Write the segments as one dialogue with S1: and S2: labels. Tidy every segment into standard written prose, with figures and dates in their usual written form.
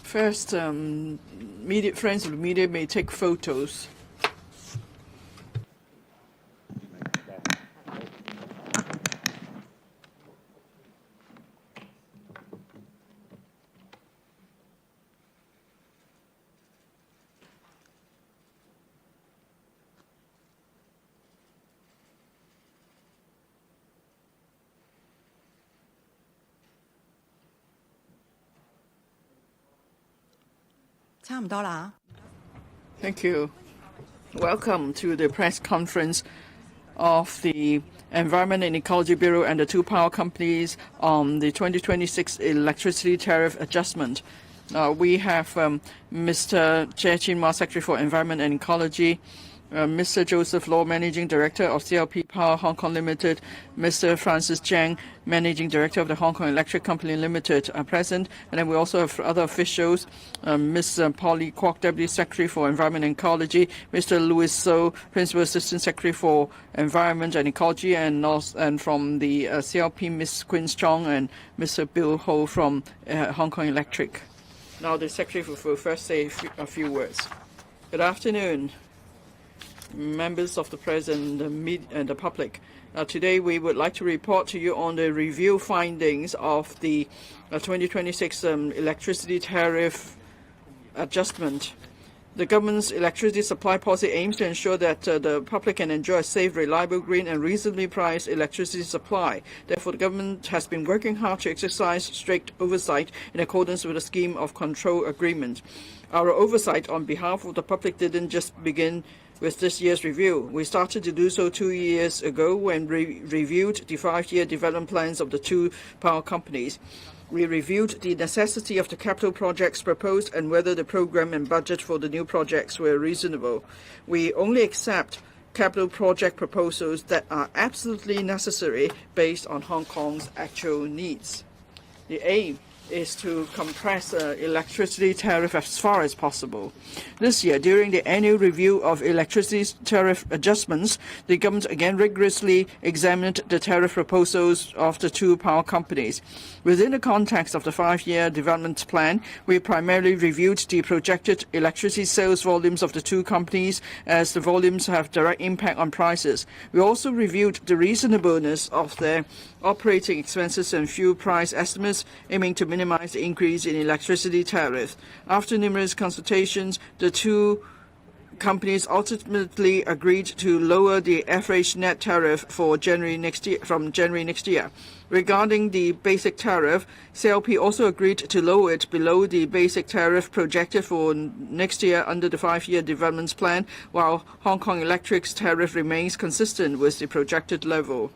S1: First, friends of the media may take photos. Thank you. Welcome to the press conference of the Environment and Ecology Bureau and the two power companies on the 2026 electricity tariff adjustment. We have Mr. Jie Qinhua, Secretary for Environment and Ecology, Mr. Joseph Law, Managing Director of CLP Power Hong Kong Limited, Mr. Francis Jiang, Managing Director of the Hong Kong Electric Company Limited, are present. And then we also have other officials, Ms. Polly Kwok, Deputy Secretary for Environment and Ecology, Mr. Louis So, Principal Assistant Secretary for Environment and Ecology, and from the CLP, Ms. Quinn Chong and Mr. Bill Ho from Hong Kong Electric. Now the Secretary will first say a few words. Good afternoon, members of the press and the public. Today we would like to report to you on the review findings of the 2026 electricity tariff adjustment. The government's electricity supply policy aims to ensure that the public can enjoy a safe, reliable, green and reasonably priced electricity supply. Therefore, the government has been working hard to exercise strict oversight in accordance with the Scheme of Control Agreement. Our oversight on behalf of the public didn't just begin with this year's review. We started to do so 2 years ago when we reviewed the 5-year development plans of the two power companies. We reviewed the necessity of the capital projects proposed and whether the program and budget for the new projects were reasonable. We only accept capital project proposals that are absolutely necessary based on Hong Kong's actual needs. The aim is to compress electricity tariff as far as possible. This year, during the annual review of electricity tariff adjustments, the government again rigorously examined the tariff proposals of the two power companies. Within the context of the 5-year development plan, we primarily reviewed the projected electricity sales volumes of the two companies, as the volumes have direct impact on prices. We also reviewed the reasonableness of their operating expenses and fuel price estimates, aiming to minimize the increase in electricity tariff. After numerous consultations, the two companies ultimately agreed to lower the average net tariff for January next year. Regarding the basic tariff, CLP also agreed to lower it below the basic tariff projected for next year under the 5-year development plan, while Hong Kong Electric's tariff remains consistent with the projected level.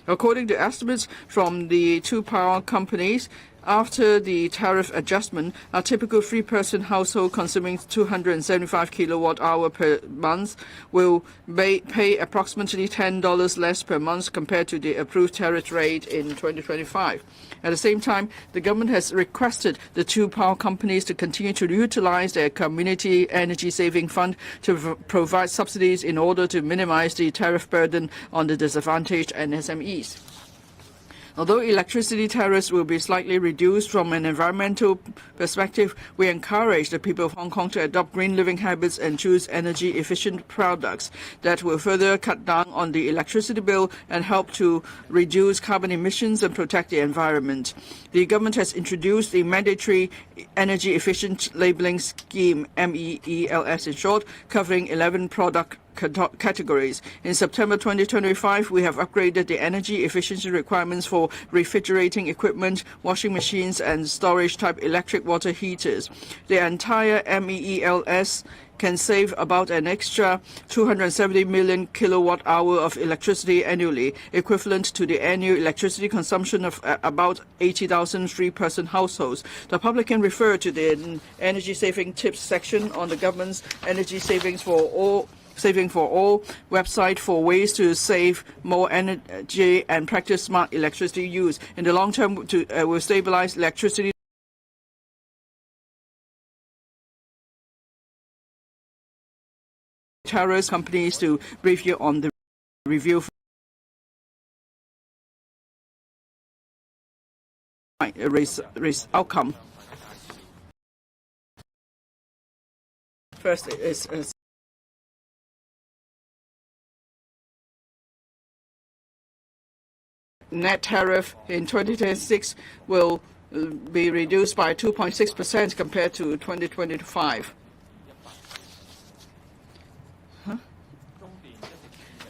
S1: According to estimates from the two power companies, after the tariff adjustment, a typical 3-person household consuming 275 kilowatt-hour per month will pay approximately $10 less per month compared to the approved tariff rate in 2025. At the same time, the government has requested the two power companies to continue to utilize their Community Energy Saving Fund to provide subsidies in order to minimize the tariff burden on the disadvantaged and SMEs. Although electricity tariffs will be slightly reduced from an environmental perspective, we encourage the people of Hong Kong to adopt green living habits and choose energy-efficient products that will further cut down on the electricity bill and help to reduce carbon emissions and protect the environment. The government has introduced the mandatory energy efficient labeling scheme, MEELS in short, covering 11 product categories. In September 2025, we have upgraded the energy efficiency requirements for refrigerating equipment, washing machines, and storage-type electric water heaters. The entire MEELS can save about an extra 270 million kilowatt-hour of electricity annually, equivalent to the annual electricity consumption of about 80,000 3-person households. The public can refer to the energy saving tips section on the government's Energy Savings for All website for ways to save more energy and practice smart electricity use. In the long term, will stabilize electricity tariffs. Companies to brief you on the review outcome. First is net tariff in 2026 will be reduced by 2.6% compared to 2025.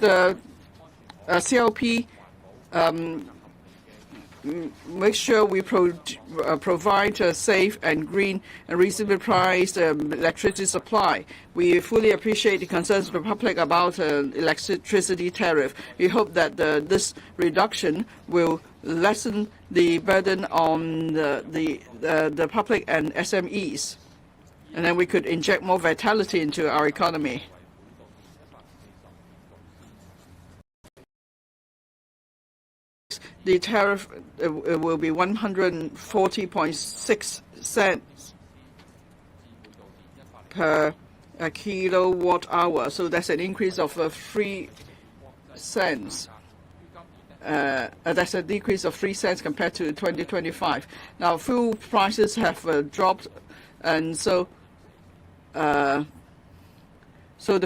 S1: The CLP make sure we provide a safe and green and reasonably priced electricity supply. We fully appreciate the concerns of the public about electricity tariff. We hope that this reduction will lessen the burden on the public and SMEs, and then we could inject more vitality into our economy. The tariff will be 140.6 cents per kilowatt hour. So that's an increase of 3 cents. That's a decrease of 3 cents compared to 2025. Now, fuel prices have dropped, and so the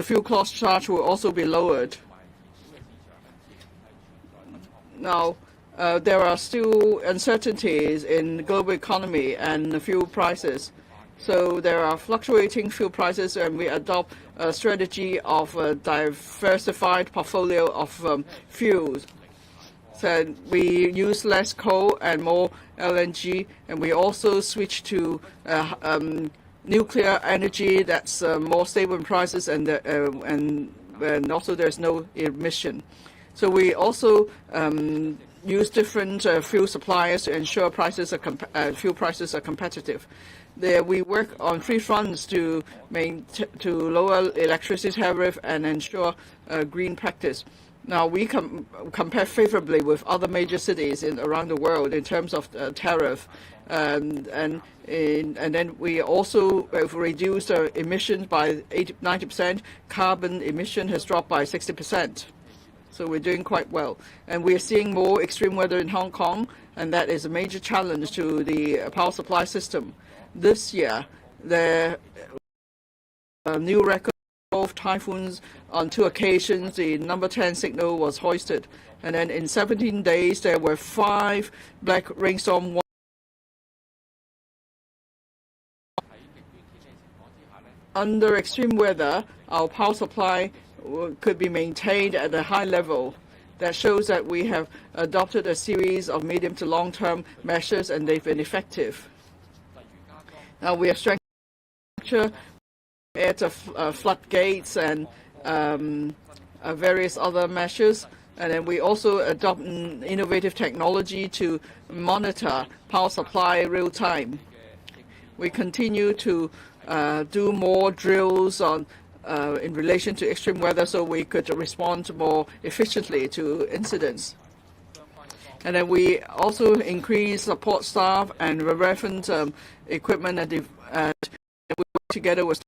S1: fuel cost charge will also be lowered. Now, there are still uncertainties in the global economy and fuel prices. So there are fluctuating fuel prices, and we adopt a strategy of a diversified portfolio of fuels. So we use less coal and more LNG, and we also switch to nuclear energy that's more stable in prices, and also there's no emission. So we also use different fuel suppliers to ensure fuel prices are competitive. We work on 3 fronts to lower electricity tariff and ensure green practice. Now, we compare favorably with other major cities around the world in terms of tariff, and then we also have reduced emissions by 90%. Carbon emission has dropped by 60%. So we're doing quite well. And we are seeing more extreme weather in Hong Kong, and that is a major challenge to the power supply system. This year, there are new record of typhoons. On 2 occasions, the number 10 signal was hoisted. And then in 17 days, there were 5 black rainstorms. Under extreme weather, our power supply could be maintained at a high level. That shows that we have adopted a series of medium to long-term measures, and they've been effective. Now we have strengthened floodgates and various other measures, and then we also adopt innovative technology to monitor power supply real time. We continue to do more drills in relation to extreme weather, so we could respond more efficiently to incidents. And then we also increase support staff and relevant equipment, and we work together with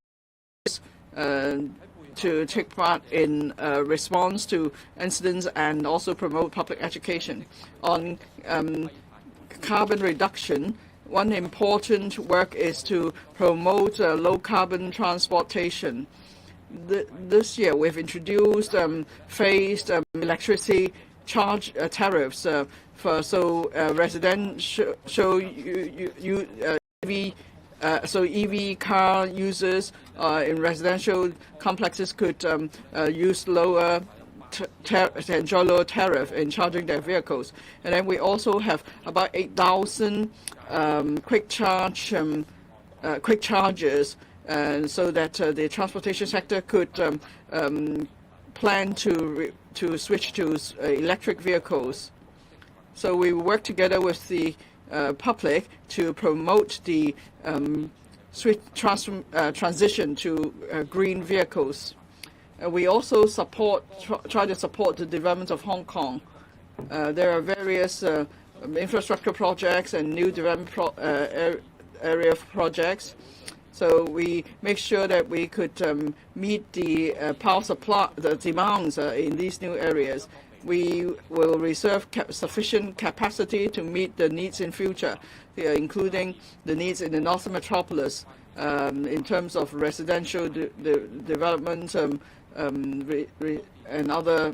S1: to take part in response to incidents and also promote public education. On carbon reduction, one important work is to promote low-carbon transportation. This year, we've introduced phased electricity charge tariffs for residential EV car users in residential complexes could use enjoy lower tariff in charging their vehicles. And then we also have about 8,000 quick chargers, so that the transportation sector could plan to switch to electric vehicles. So we work together with the public to promote the transition to green vehicles. We also try to support the development of Hong Kong. There are various infrastructure projects and new development area projects. So we make sure that we could meet the power supply, the demands in these new areas. We will reserve sufficient capacity to meet the needs in future, including the needs in the Northern Metropolis in terms of residential development and other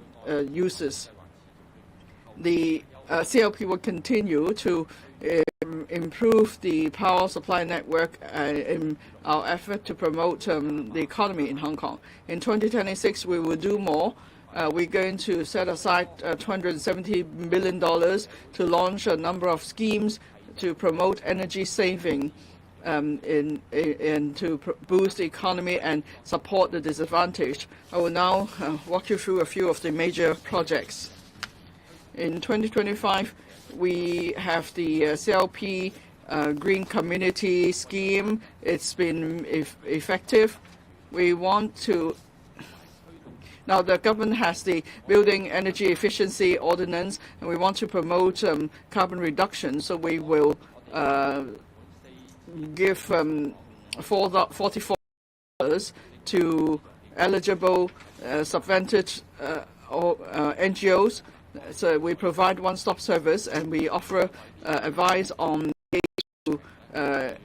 S1: uses. The CLP will continue to improve the power supply network in our effort to promote the economy in Hong Kong. In 2026, we will do more. We're going to set aside $270 million to launch a number of schemes to promote energy saving and to boost the economy and support the disadvantaged. I will now walk you through a few of the major projects. In 2025, we have the CLP Green Community Scheme. It's been effective. We want to Now, the government has the Building Energy Efficiency Ordinance, and we want to promote carbon reduction. So we will give $44 to eligible subvented NGOs. So we provide one-stop service, and we offer advice on to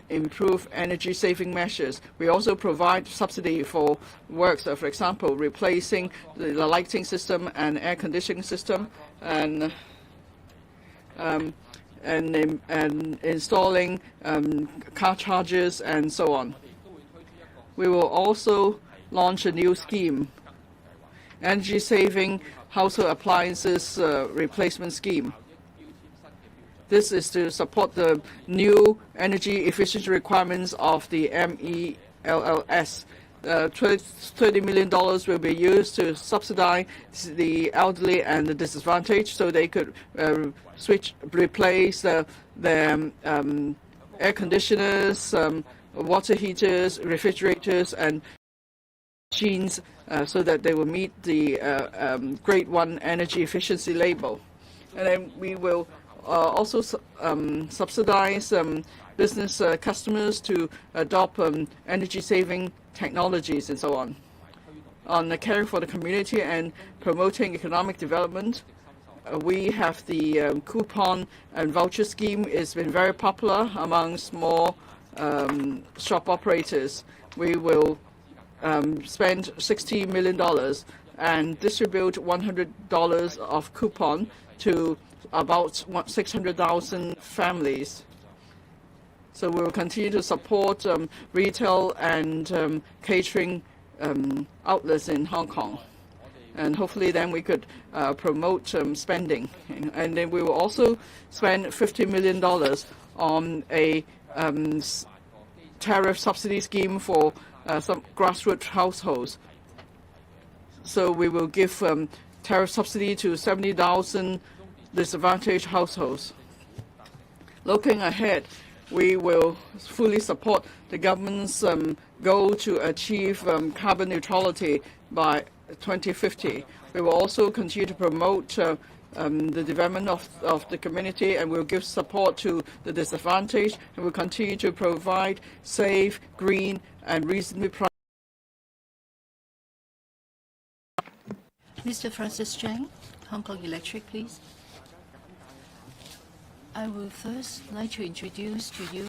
S1: improve energy-saving measures. We also provide subsidy for works, for example, replacing the lighting system and air conditioning system, and installing car chargers and so on. We will also launch a new scheme, energy-saving household appliances replacement scheme. This is to support the new energy efficiency requirements of the MELLS. $30 million will be used to subsidize the elderly and the disadvantaged, so they could replace their air conditioners, water heaters, refrigerators, and machines, so that they will meet the Grade 1 energy efficiency label. And then we will also subsidize business customers to adopt energy-saving technologies and so on. On the caring for the community and promoting economic development, we have the coupon and voucher scheme. It's been very popular among small shop operators. We will spend $60 million and distribute $100 of coupon to about 600,000 families. So we will continue to support retail and catering outlets in Hong Kong. And hopefully then we could promote spending. And then we will also spend $50 million on a tariff subsidy scheme for some grassroots households. So we will give tariff subsidy to 70,000 disadvantaged households. Looking ahead, we will fully support the government's goal to achieve carbon neutrality by 2050. We will also continue to promote the development of the community, and we'll give support to the disadvantaged, and we'll continue to provide safe, green, and reasonably priced.
S2: Mr. Francis Cheng, Hong Kong Electric, please. I would first like to introduce to you,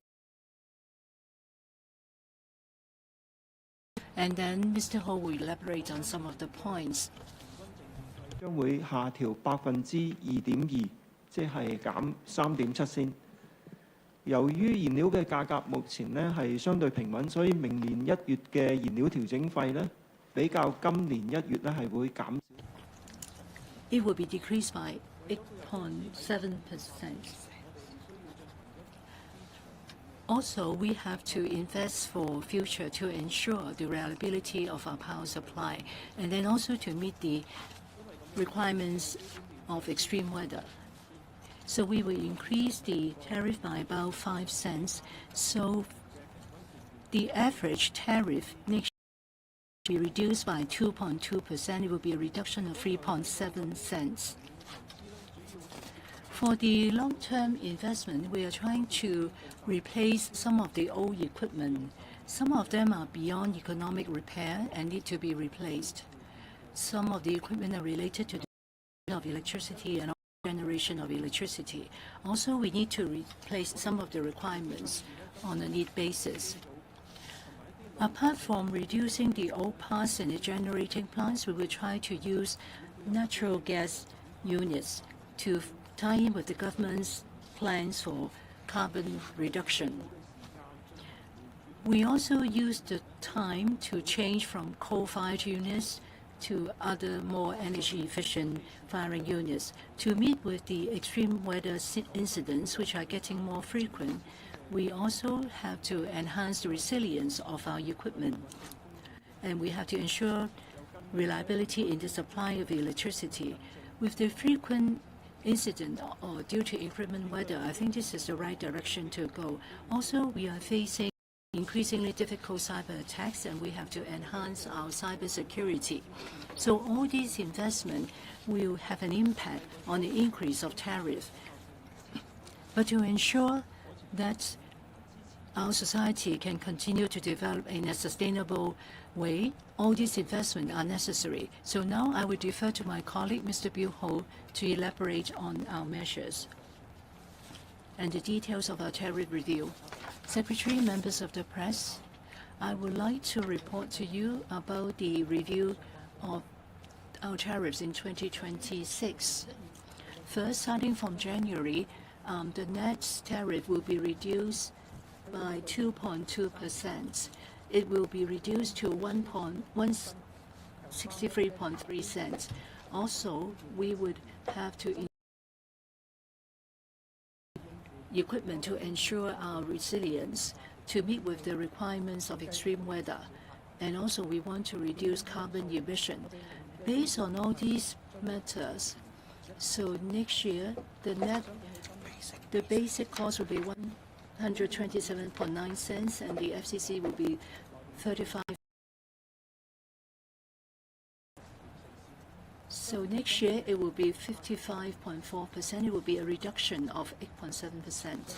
S2: and then Mr. Ho will elaborate on some of the points.
S3: 將會下調2.2%，即係減3.7仙。由於燃料嘅價格目前呢係相對平穩，所以明年1月嘅燃料調整費呢，比較今年1月呢係會減少。
S2: It will be decreased by 8.7%. Also, we have to invest for future to ensure the reliability of our power supply, and then also to meet the requirements of extreme weather. So we will increase the tariff by about 5 cents. So the average tariff next year will be reduced by 2.2%. It will be a reduction of 3.7 cents. For the long-term investment, we are trying to replace some of the old equipment. Some of them are beyond economic repair and need to be replaced. Some of the equipment are related to of electricity and generation of electricity. Also, we need to replace some of the requirements on a need basis. Apart from reducing the old parts in the generating plants, we will try to use natural gas units to tie in with the government's plans for carbon reduction. We also use the time to change from coal-fired units to other more energy-efficient firing units. To meet with the extreme weather incidents, which are getting more frequent, we also have to enhance the resilience of our equipment. And we have to ensure reliability in the supply of electricity. With the frequent incident or due to inclement weather, I think this is the right direction to go. Also, we are facing increasingly difficult cyber attacks, and we have to enhance our cyber security. So all these investments will have an impact on the increase of tariff. But to ensure that our society can continue to develop in a sustainable way, all these investments are necessary. So now I will defer to my colleague, Mr. Bill Ho, to elaborate on our measures and the details of our tariff review. Secretary, members of the press, I would like to report to you about the review of our tariffs in 2026. First, starting from January, the net tariff will be reduced by 2.2%. It will be reduced to 163.3 cents. Also, we would have to equipment to ensure our resilience to meet with the requirements of extreme weather. And also, we want to reduce carbon emission. Based on all these matters, so next year, the basic cost will be 127.9 cents, and the FCC will be 35. So next year, it will be 55.4%. It will be a reduction of 8.7%.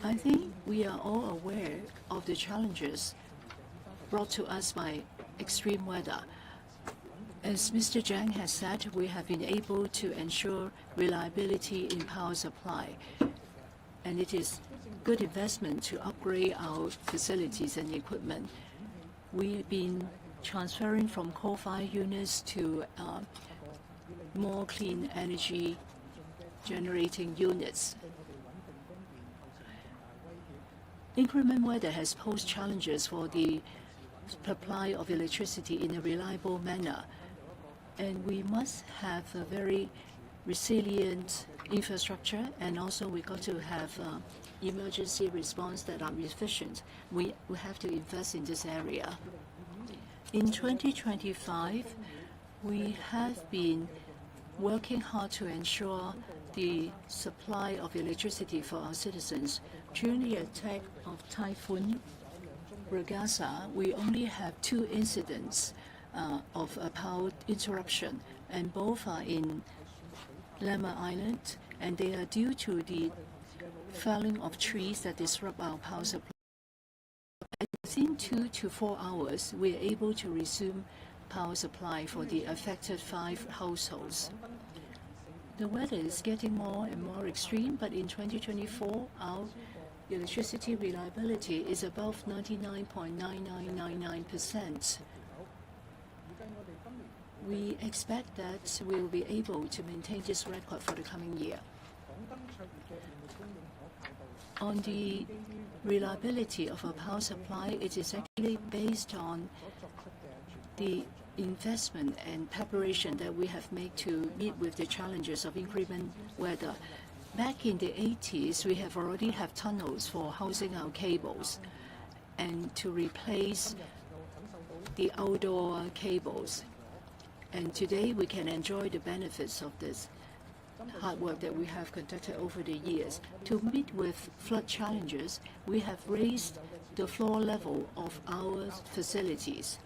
S2: I think we are all aware of the challenges brought to us by extreme weather. As Mr. Zhang has said, we have been able to ensure reliability in power supply, and it is good investment to upgrade our facilities and equipment. We've been transferring from coal-fired units to more clean energy generating units. Inclement weather has posed challenges for the supply of electricity in a reliable manner, and we must have a very resilient infrastructure, and also we got to have emergency response that are efficient. We have to invest in this area. In 2025, we have been working hard to ensure the supply of electricity for our citizens. During the attack of Typhoon Ragasa, we only have 2 incidents of a power interruption, and both are in Lemma Island, and they are due to the felling of trees that disrupt our power supply. Within 2 to 4 hours, we are able to resume power supply for the affected 5 households. The weather is getting more and more extreme, but in 2024, our electricity reliability is above 99.9999%. We expect that we will be able to maintain this record for the coming year. On the reliability of our power supply, it is actually based on the investment and preparation that we have made to meet with the challenges of inclement weather. Back in the 80s, we have already have tunnels for housing our cables and to replace the outdoor cables. And today we can enjoy the benefits of this hard work that we have conducted over the years. To meet with flood challenges, we have raised the floor level of our facilities,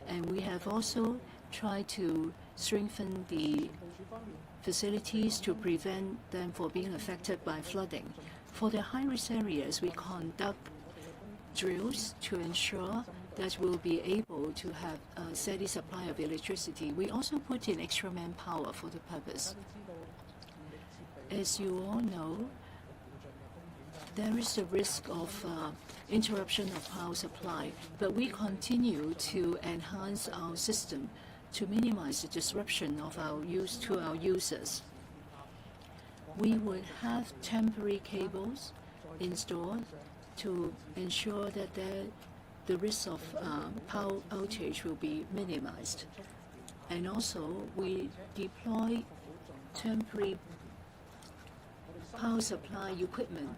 S2: and we have also tried to strengthen the facilities to prevent them from being affected by flooding. For the high-risk areas, we conduct drills to ensure that will be able to have a steady supply of electricity. We also put in extra manpower for the purpose. As you all know, there is a risk of interruption of power supply, but we continue to enhance our system to minimize the disruption of our use to our users. We would have temporary cables installed to ensure that the risk of power outage will be minimized. And also, we deploy temporary power supply equipment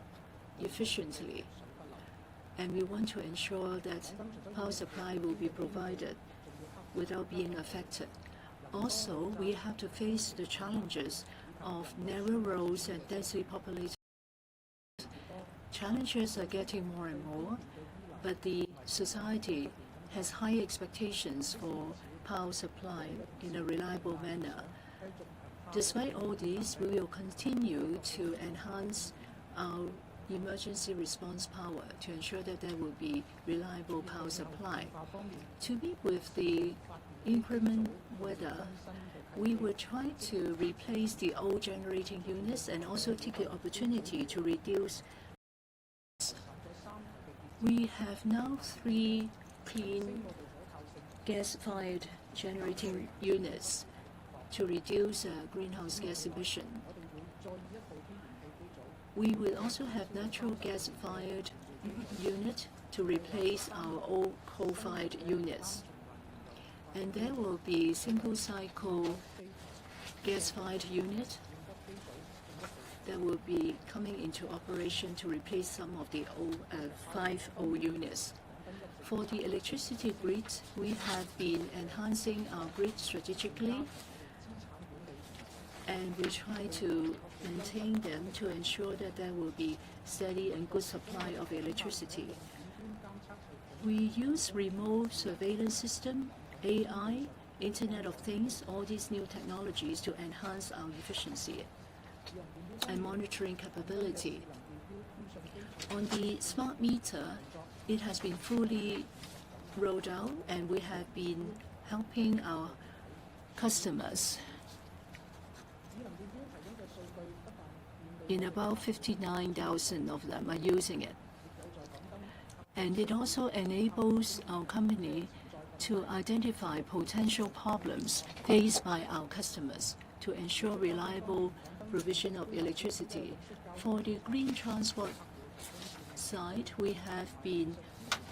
S2: efficiently. And we want to ensure that power supply will be provided without being affected. Also, we have to face the challenges of narrow roads and densely populated. Challenges are getting more and more, but the society has high expectations for power supply in a reliable manner. Despite all these, we will continue to enhance our emergency response power to ensure that there will be reliable power supply. To meet with the inclement weather, we will try to replace the old generating units and also take the opportunity to reduce. We have now 3 clean gas-fired generating units to reduce greenhouse gas emission. We will also have natural gas-fired unit to replace our old coal-fired units. And there will be single-cycle gas-fired unit that will be coming into operation to replace some of the old 5 old units. For the electricity grid, we have been enhancing our grid strategically, and we try to maintain them to ensure that there will be steady and good supply of electricity. We use remote surveillance system, AI, Internet of Things, all these new technologies to enhance our efficiency and monitoring capability. On the smart meter, it has been fully rolled out, and we have been helping our customers in about 59,000 of them are using it. And it also enables our company to identify potential problems faced by our customers to ensure reliable provision of electricity. For the green transport side, we have been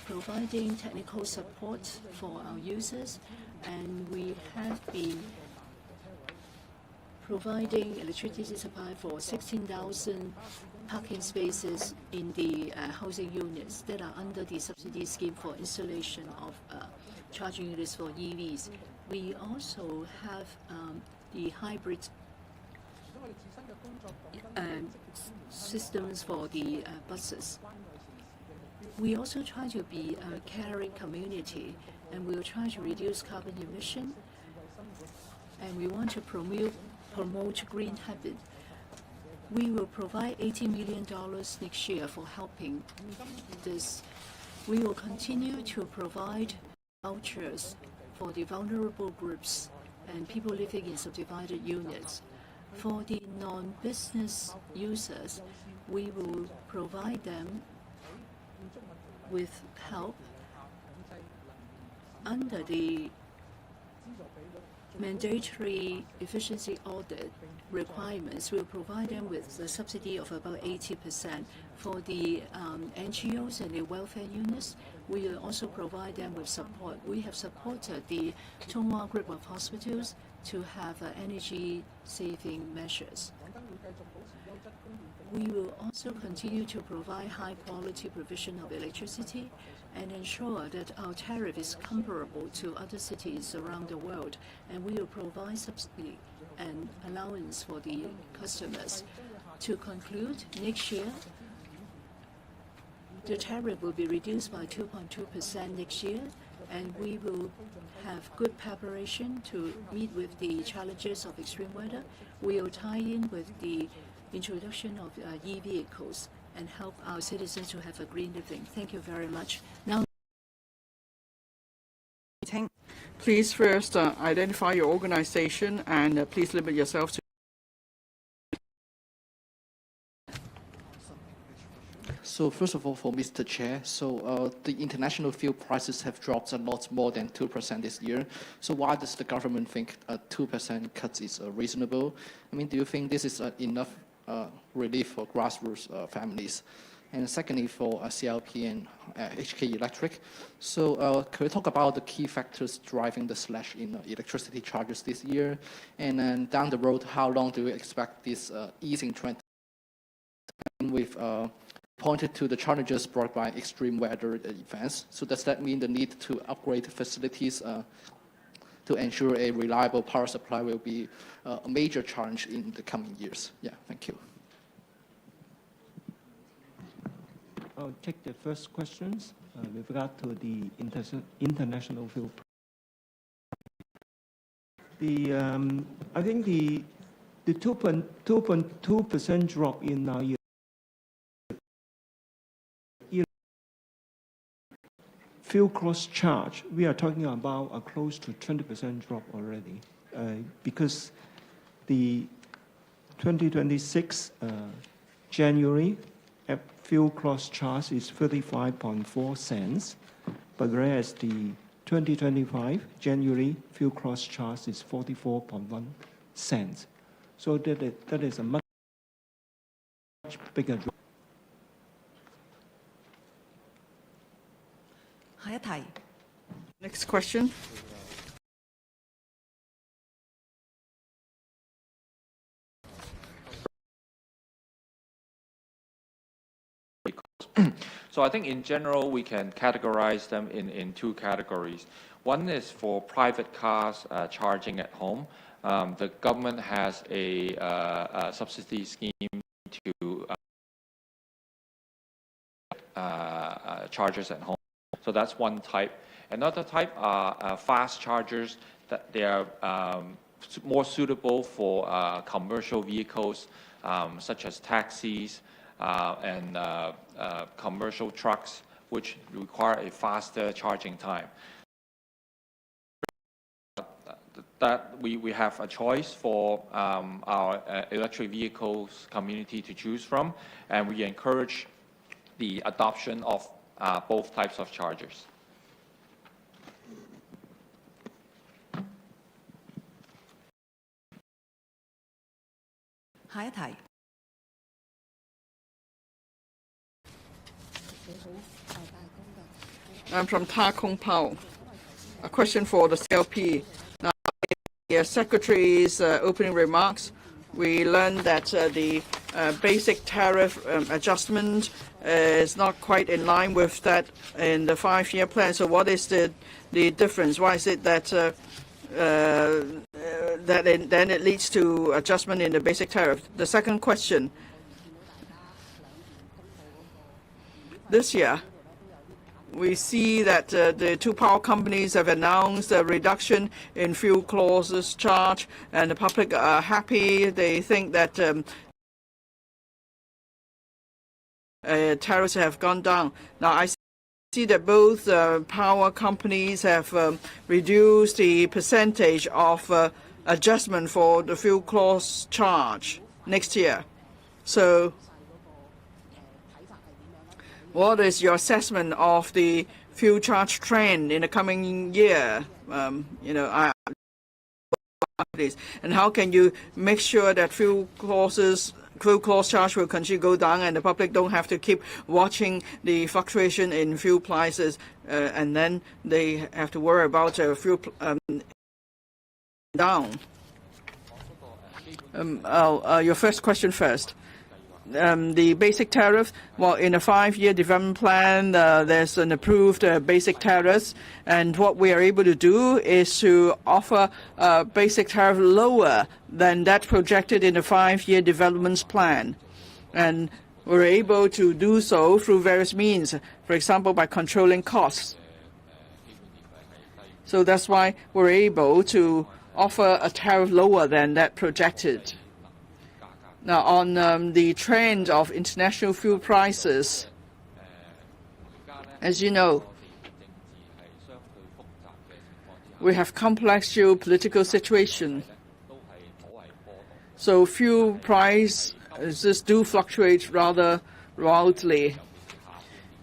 S2: providing technical support for our users, and we have been providing electricity supply for 16,000 parking spaces in the housing units that are under the subsidy scheme for installation of charging units for EVs. We also have the hybrid systems for the buses. We also try to be a caring community, and we'll try to reduce carbon emission, and we want to promote green habit. We will provide $80 million next year for helping this. We will continue to provide vouchers for the vulnerable groups and people living in subdivided units. For the non-business users, we will provide them with help under the mandatory efficiency audit requirements. Will provide them with a subsidy of about 80%. For the NGOs and the welfare units, we will also provide them with support. We have supported the Tonghua group of hospitals to have energy-saving measures. We will also continue to provide high-quality provision of electricity and ensure that our tariff is comparable to other cities around the world, and we will provide subsidy and allowance for the customers. To conclude, next year, the tariff will be reduced by 2.2% next year, and we will have good preparation to meet with the challenges of extreme weather. We will tie in with the introduction of e-vehicles and help our citizens to have a green living. Thank you very much. Now
S1: Please first identify your organization and please limit yourself to.
S4: So first of all, for Mr. Chair, so the international fuel prices have dropped a lot more than 2% this year. So why does the government think a 2% cut is reasonable? I mean, do you think this is enough relief for grassroots families? And secondly, for CLP and HK Electric, so can we talk about the key factors driving the slash in electricity charges this year? And then down the road, how long do you expect this easing trend with pointed to the challenges brought by extreme weather events? So does that mean the need to upgrade facilities to ensure a reliable power supply will be a major challenge in the coming years? Yeah, thank you.
S3: I'll take the first questions with regard to the international fuel. I think the 2.2% drop in our fuel cross charge, we are talking about a close to 20% drop already, because the 2026 January fuel cross charge is 35.4 cents, but whereas the 2025 January fuel cross charge is 44.1 cents. So that is a much bigger drop.
S1: Next question.
S5: So I think in general, we can categorize them in two categories. One is for private cars charging at home. The government has a subsidy scheme to chargers at home. So that's one type. Another type are fast chargers that they are more suitable for commercial vehicles, such as taxis, and commercial trucks, which require a faster charging time. That we have a choice for our electric vehicles community to choose from, and we encourage the adoption of both types of chargers.
S1: I'm from Kong Pao. A question for the CLP. Now, in the Secretary's opening remarks, we learned that the basic tariff adjustment is not quite in line with that in the 5-year plan. So what is the difference? Why is it that then it leads to adjustment in the basic tariff? The second question. This year, we see that the two power companies have announced a reduction in fuel clauses charge, and the public are happy. They think that tariffs have gone down. Now, I see that both power companies have reduced the percentage of adjustment for the fuel clause charge next year. So what is your assessment of the fuel charge trend in the coming year? And how can you make sure that fuel clause charge will continue to go down and the public don't have to keep watching the fluctuation in fuel prices and then they have to worry about fuel down? Your first question first. The basic tariff, well, in a 5-year development plan, there's an approved basic tariff, and what we are able to do is to offer a basic tariff lower than that projected in the 5-year development plan. And we're able to do so through various means, for example, by controlling costs. So that's why we're able to offer a tariff lower than that projected. Now, on the trend of international fuel prices, as you know, we have complex geopolitical situation. So fuel prices do fluctuate rather wildly.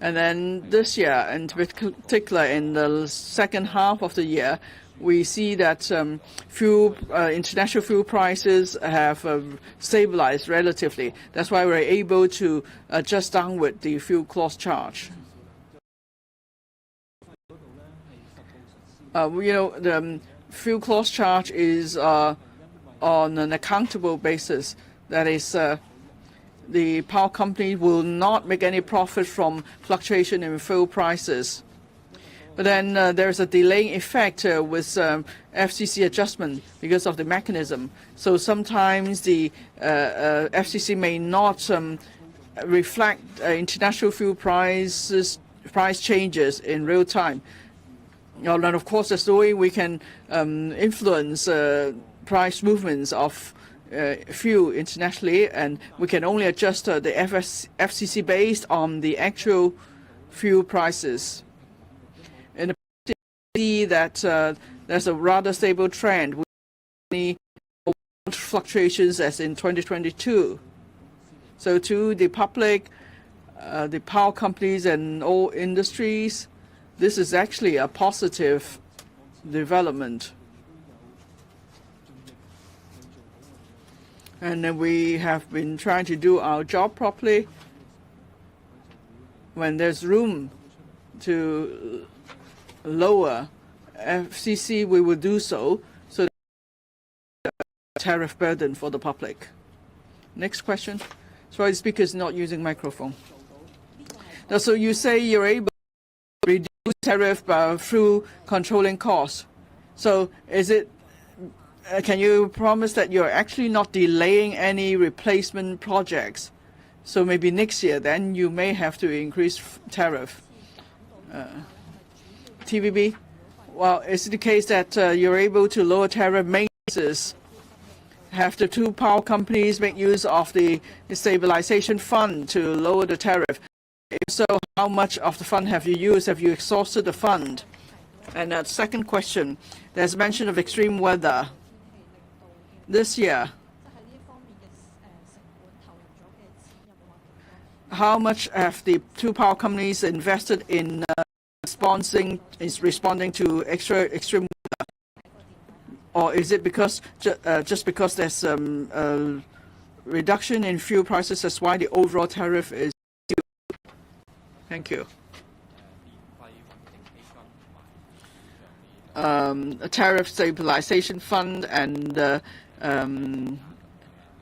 S1: And then this year, in particular in the second half of the year, we see that international fuel prices have stabilized relatively. That's why we're able to adjust downward the fuel clause charge. The fuel clause charge is on an accountable basis. That is, the power company will not make any profit from fluctuation in fuel prices. But then there's a delaying effect with FCC adjustment because of the mechanism. So sometimes the FCC may not reflect international fuel price changes in real time. And of course, there's no way we can influence price movements of fuel internationally, and we can only adjust the FCC based on the actual fuel prices. In the past, we see that there's a rather stable trend with many fluctuations as in 2022. So to the public, the power companies and all industries, this is actually a positive development. And then we have been trying to do our job properly. When there's room to lower FCC, we will do so, so that tariff burden for the public. Next question. Sorry, the speaker is not using microphone. Now, so you say you're able to reduce tariff through controlling costs. So is it? Can you promise that you're actually not delaying any replacement projects? So maybe next year, then you may have to increase tariff. TVB, well, is it the case that you're able to lower tariff maintenance? Have the two power companies make use of the stabilization fund to lower the tariff? If so, how much of the fund have you used? Have you exhausted the fund? And a second question, there's mention of extreme weather. This year, how much have the two power companies invested in responding to extreme weather? Or is it because just because there's a reduction in fuel prices, that's why the overall tariff is due? Thank you. A tariff stabilization fund and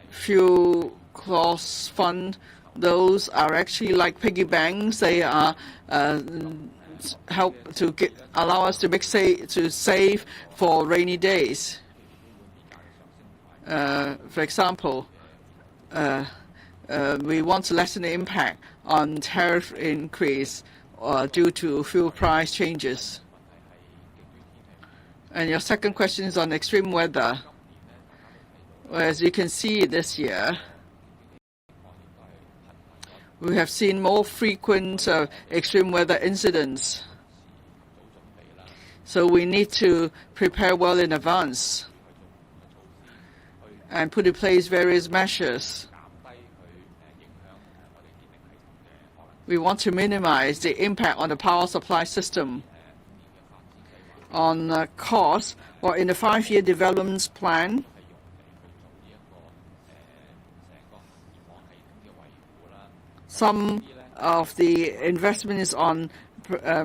S1: fuel clause fund, those are actually like piggy banks. They are help to allow us to save for rainy days. For example, we want to lessen the impact on tariff increase due to fuel price changes. And your second question is on extreme weather. As you can see this year, we have seen more frequent extreme weather incidents. So we need to prepare well in advance and put in place various measures. We want to minimize the impact on the power supply system. On cost, or in the 5-year development plan, some of the investment is on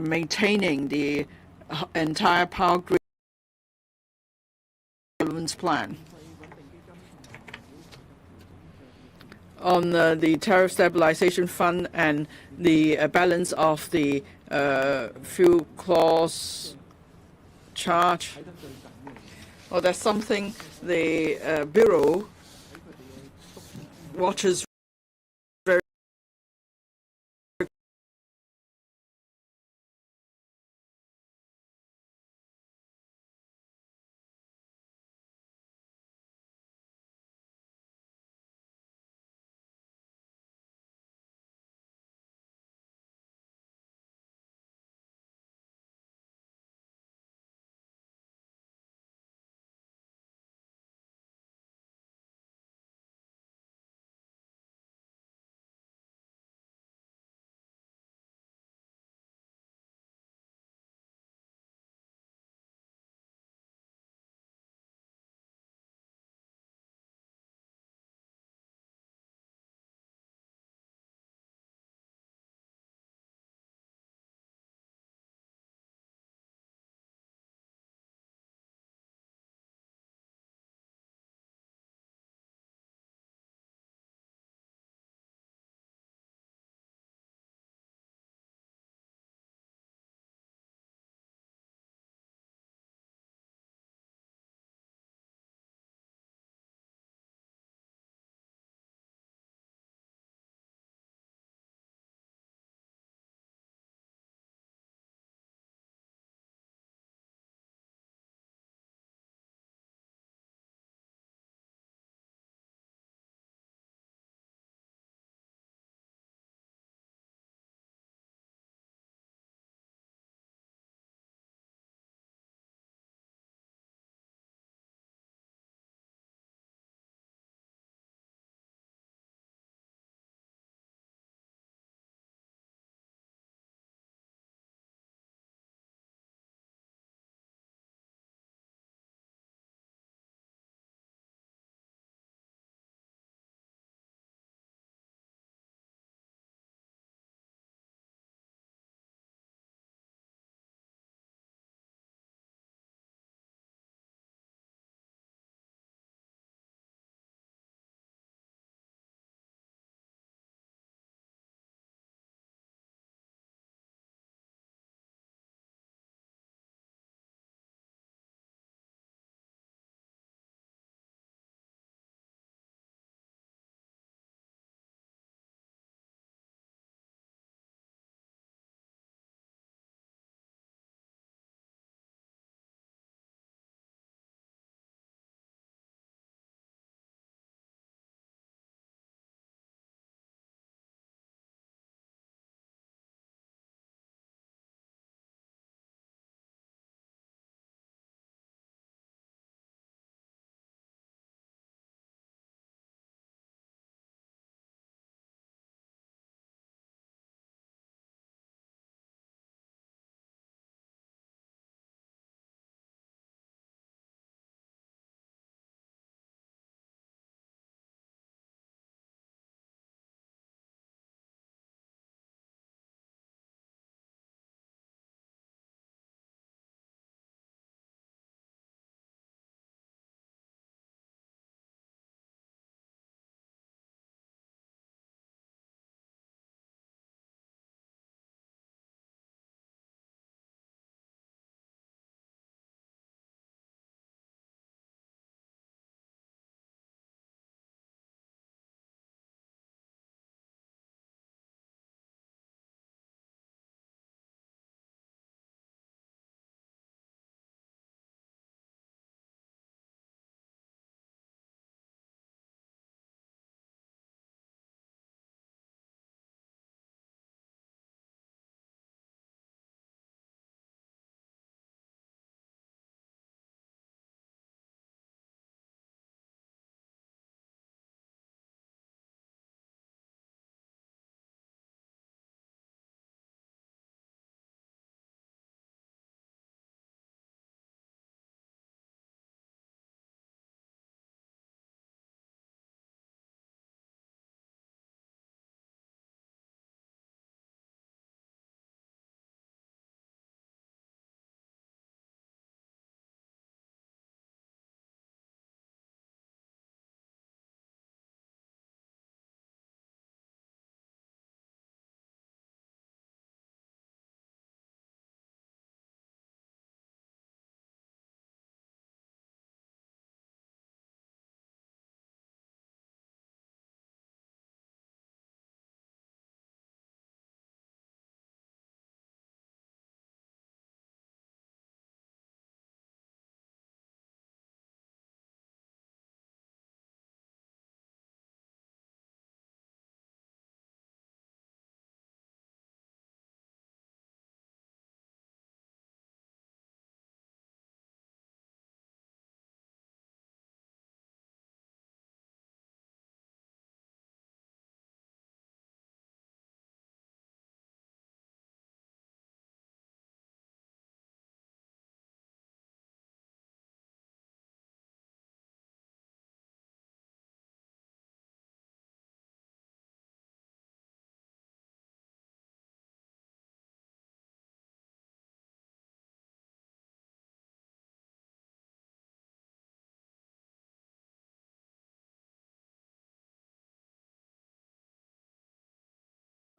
S1: maintaining the entire power grid development plan. On the tariff stabilization fund and the balance of the fuel clause charge, well, that's something the Bureau watches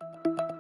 S1: you.